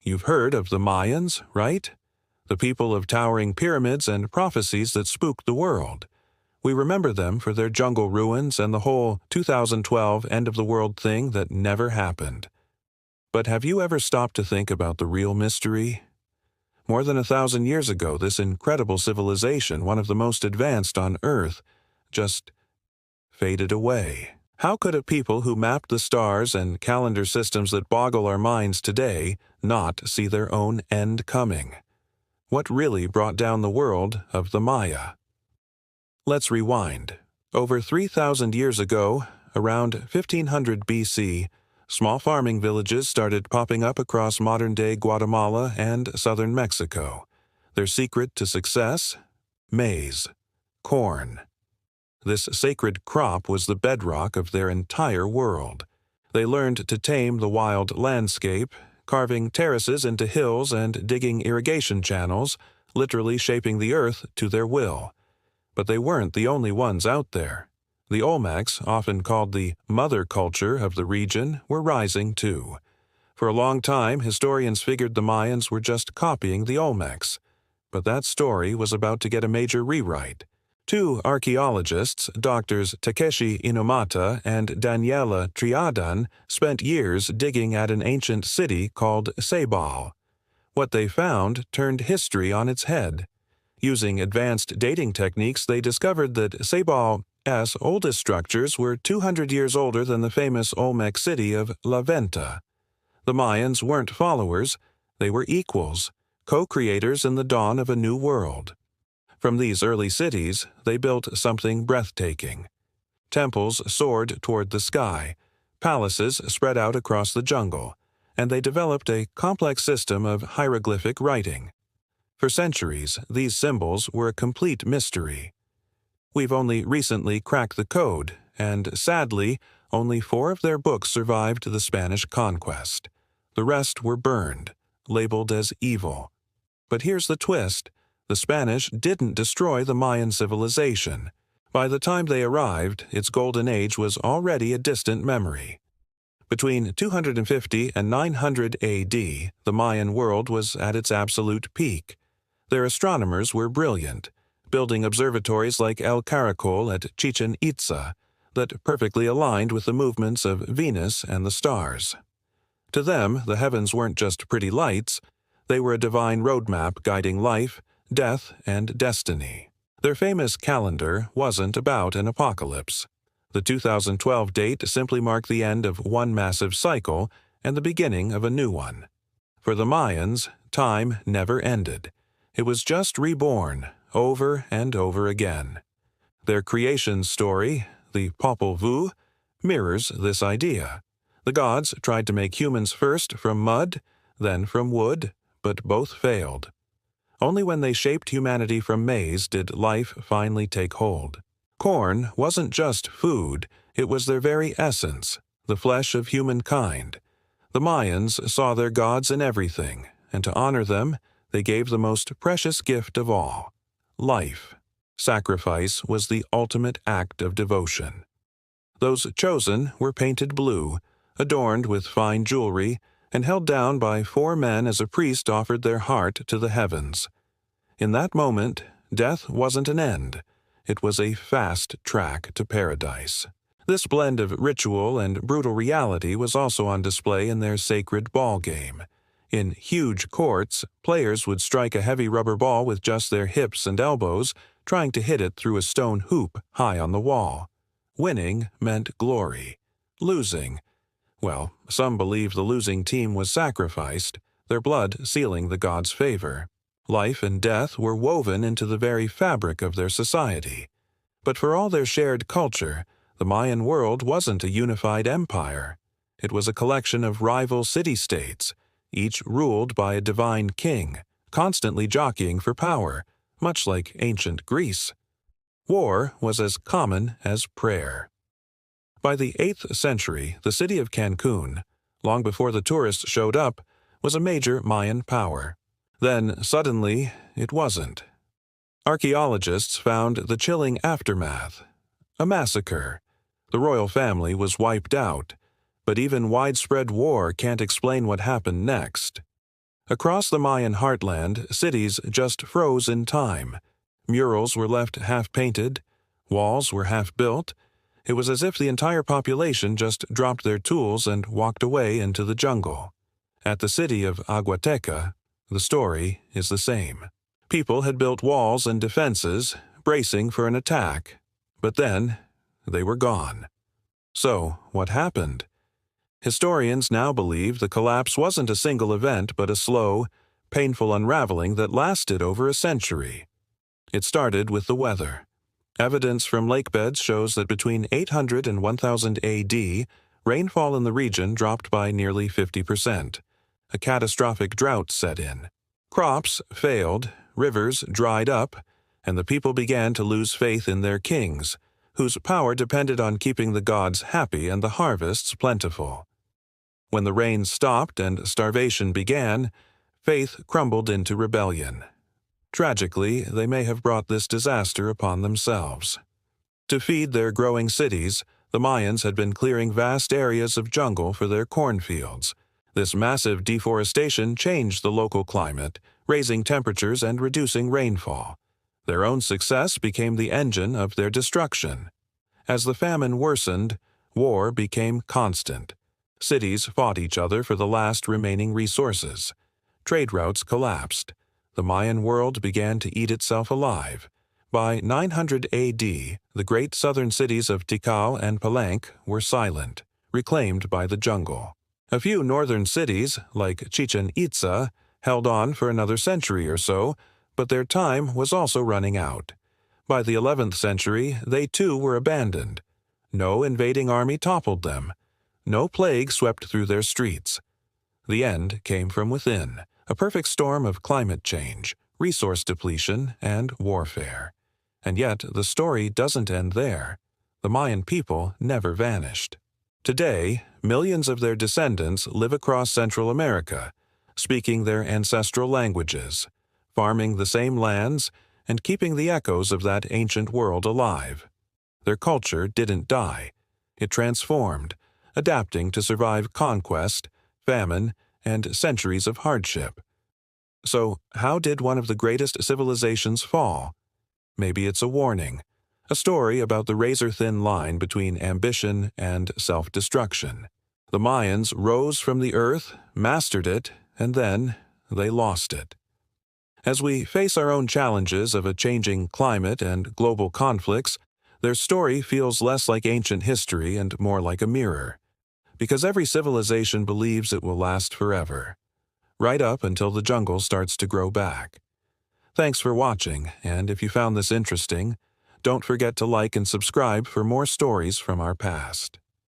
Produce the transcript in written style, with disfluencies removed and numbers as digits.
You've heard of the Mayans, right? The people of towering pyramids and prophecies that spooked the world. We remember them for their jungle ruins and the whole 2012 end-of-the-world thing that never happened. But have you ever stopped to think about the real mystery? More than 1,000 years ago, this incredible civilization, one of the most advanced on Earth, just faded away. How could a people who mapped the stars and calendar systems that boggle our minds today not see their own end coming? What really brought down the world of the Maya? Let's rewind. Over 3,000 years ago, around 1500 BC, small farming villages started popping up across modern-day Guatemala and southern Mexico. Their secret to success? Maize. Corn. This sacred crop was the bedrock of their entire world. They learned to tame the wild landscape, carving terraces into hills and digging irrigation channels, literally shaping the earth to their will. But they weren't the only ones out there. The Olmecs, often called the mother culture of the region, were rising too. For a long time, historians figured the Mayans were just copying the Olmecs. But that story was about to get a major rewrite. Two archaeologists, Doctors Takeshi Inomata and Daniela Triadan, spent years digging at an ancient city called Ceibal. What they found turned history on its head. Using advanced dating techniques, they discovered that Ceibal's oldest structures were 200 years older than the famous Olmec city of La Venta. The Mayans weren't followers, they were equals, co-creators in the dawn of a new world. From these early cities, they built something breathtaking. Temples soared toward the sky, palaces spread out across the jungle, and they developed a complex system of hieroglyphic writing. For centuries, these symbols were a complete mystery. We've only recently cracked the code, and sadly, only 4 of their books survived the Spanish conquest. The rest were burned, labeled as evil. But here's the twist. The Spanish didn't destroy the Mayan civilization. By the time they arrived, its golden age was already a distant memory. Between 250 and 900 AD, the Mayan world was at its absolute peak. Their astronomers were brilliant, building observatories like El Caracol at Chichen Itza that perfectly aligned with the movements of Venus and the stars. To them, the heavens weren't just pretty lights, they were a divine roadmap guiding life, death, and destiny. Their famous calendar wasn't about an apocalypse. The 2012 date simply marked the end of one massive cycle and the beginning of a new one. For the Mayans, time never ended. It was just reborn, over and over again. Their creation story, the Popol Vuh, mirrors this idea. The gods tried to make humans first from mud, then from wood, but both failed. Only when they shaped humanity from maize did life finally take hold. Corn wasn't just food, it was their very essence, the flesh of humankind. The Mayans saw their gods in everything, and to honor them, they gave the most precious gift of all, life. Sacrifice was the ultimate act of devotion. Those chosen were painted blue, adorned with fine jewelry, and held down by 4 men as a priest offered their heart to the heavens. In that moment, death wasn't an end. It was a fast track to paradise. This blend of ritual and brutal reality was also on display in their sacred ball game. In huge courts, players would strike a heavy rubber ball with just their hips and elbows, trying to hit it through a stone hoop high on the wall. Winning meant glory. Losing, well, some believe the losing team was sacrificed, their blood sealing the gods' favor. Life and death were woven into the very fabric of their society. But for all their shared culture, the Mayan world wasn't a unified empire. It was a collection of rival city-states, each ruled by a divine king, constantly jockeying for power, much like ancient Greece. War was as common as prayer. By the 8th century, the city of Cancun, long before the tourists showed up, was a major Mayan power. Then, suddenly, it wasn't. Archaeologists found the chilling aftermath. A massacre. The royal family was wiped out, but even widespread war can't explain what happened next. Across the Mayan heartland, cities just froze in time. Murals were left half-painted, walls were half-built. It was as if the entire population just dropped their tools and walked away into the jungle. At the city of Aguateca, the story is the same. People had built walls and defenses, bracing for an attack, but then they were gone. So, what happened? Historians now believe the collapse wasn't a single event but a slow, painful unraveling that lasted over a century. It started with the weather. Evidence from lake beds shows that between 800 and 1000 AD, rainfall in the region dropped by nearly 50%. A catastrophic drought set in. Crops failed, rivers dried up, and the people began to lose faith in their kings, whose power depended on keeping the gods happy and the harvests plentiful. When the rain stopped and starvation began, faith crumbled into rebellion. Tragically, they may have brought this disaster upon themselves. To feed their growing cities, the Mayans had been clearing vast areas of jungle for their cornfields. This massive deforestation changed the local climate, raising temperatures and reducing rainfall. Their own success became the engine of their destruction. As the famine worsened, war became constant. Cities fought each other for the last remaining resources. Trade routes collapsed. The Mayan world began to eat itself alive. By 900 AD, the great southern cities of Tikal and Palenque were silent, reclaimed by the jungle. A few northern cities, like Chichen Itza, held on for another century or so, but their time was also running out. By the 11th century, they too were abandoned. No invading army toppled them. No plague swept through their streets. The end came from within, a perfect storm of climate change, resource depletion, and warfare. And yet, the story doesn't end there. The Mayan people never vanished. Today, millions of their descendants live across Central America, speaking their ancestral languages, farming the same lands, and keeping the echoes of that ancient world alive. Their culture didn't die. It transformed, adapting to survive conquest, famine, and centuries of hardship. So, how did one of the greatest civilizations fall? Maybe it's a warning, a story about the razor-thin line between ambition and self-destruction. The Mayans rose from the earth, mastered it, and then they lost it. As we face our own challenges of a changing climate and global conflicts, their story feels less like ancient history and more like a mirror. Because every civilization believes it will last forever, right up until the jungle starts to grow back. Thanks for watching, and if you found this interesting, don't forget to like and subscribe for more stories from our past.